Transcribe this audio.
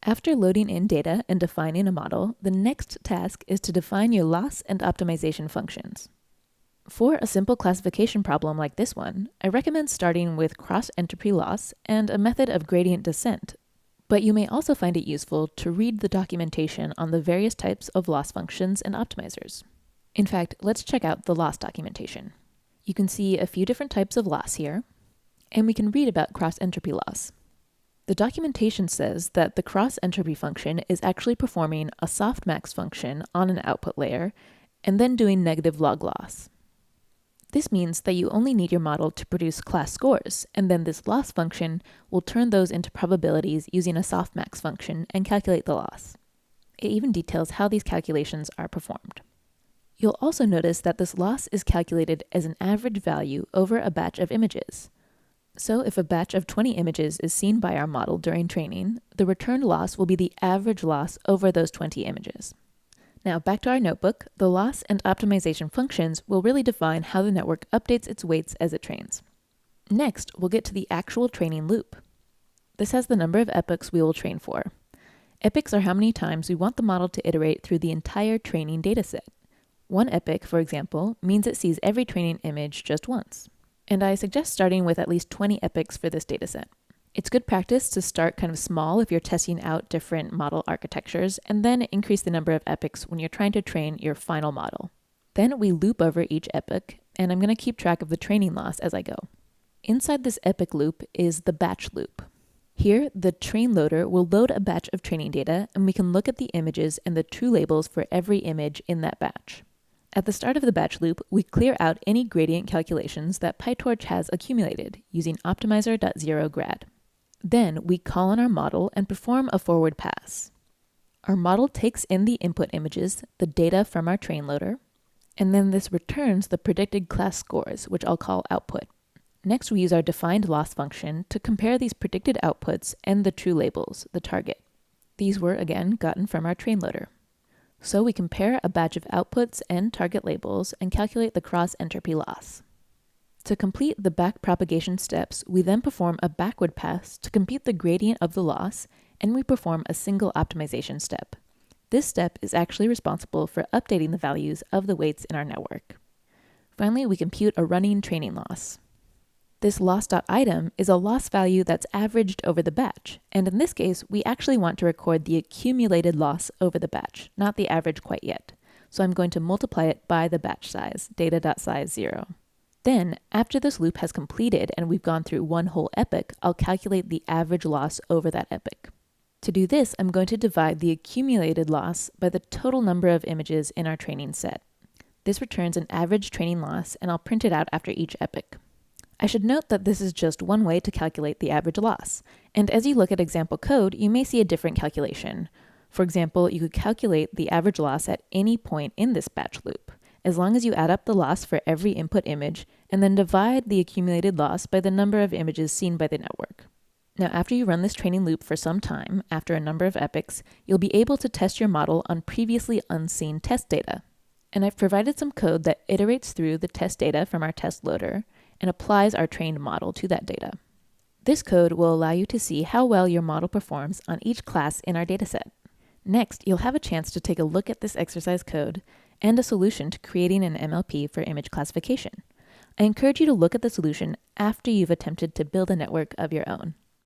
After loading in data and defining a model, the next task is to define your loss and optimization functions. For a simple classification problem like this one, I recommend starting with cross-entropy loss and a method of gradient descent, but you may also find it useful to read the documentation on the various types of loss functions and optimizers. In fact, let's check out the loss documentation. You can see a few different types of loss here, and we can read about cross-entropy loss. The documentation says that the cross-entropy function is actually performing a softmax function on an output layer and then doing negative log loss. This means that you only need your model to produce class scores, and then this loss function will turn those into probabilities using a softmax function and calculate the loss. It even details how these calculations are performed. You'll also notice that this loss is calculated as an average value over a batch of images. So if a batch of 20 images is seen by our model during training, the returned loss will be the average loss over those 20 images. Now back to our notebook, the loss and optimization functions will really define how the network updates its weights as it trains. Next, we'll get to the actual training loop. This has the number of epochs we will train for. Epochs are how many times we want the model to iterate through the entire training dataset. One epoch, for example, means it sees every training image just once. And I suggest starting with at least 20 epochs for this dataset. It's good practice to start kind of small if you're testing out different model architectures, and then increase the number of epochs when you're trying to train your final model. Then we loop over each epoch, and I'm going to keep track of the training loss as I go. Inside this epoch loop is the batch loop. Here, the train loader will load a batch of training data, and we can look at the images and the true labels for every image in that batch. At the start of the batch loop, we clear out any gradient calculations that PyTorch has accumulated using optimizer.0grad. Then we call on our model and perform a forward pass. Our model takes in the input images, the data from our train loader, and then this returns the predicted class scores, which I'll call output. Next, we use our defined loss function to compare these predicted outputs and the true labels, the target. These were, again, gotten from our train loader. So we compare a batch of outputs and target labels and calculate the cross-entropy loss. To complete the backpropagation steps, we then perform a backward pass to compute the gradient of the loss, and we perform a single optimization step. This step is actually responsible for updating the values of the weights in our network. Finally, we compute a running training loss. This loss.item is a loss value that's averaged over the batch, and in this case, we actually want to record the accumulated loss over the batch, not the average quite yet. So I'm going to multiply it by the batch size, data.size 0. Then, after this loop has completed and we've gone through one whole epoch, I'll calculate the average loss over that epoch. To do this, I'm going to divide the accumulated loss by the total number of images in our training set. This returns an average training loss, and I'll print it out after each epoch. I should note that this is just one way to calculate the average loss, and as you look at example code, you may see a different calculation. For example, you could calculate the average loss at any point in this batch loop, as long as you add up the loss for every input image and then divide the accumulated loss by the number of images seen by the network. Now, after you run this training loop for some time, after a number of epochs, you'll be able to test your model on previously unseen test data. And I've provided some code that iterates through the test data from our test loader and applies our trained model to that data. This code will allow you to see how well your model performs on each class in our dataset. Next, you'll have a chance to take a look at this exercise code and a solution to creating an MLP for image classification. I encourage you to look at the solution after you've attempted to build a network of your own.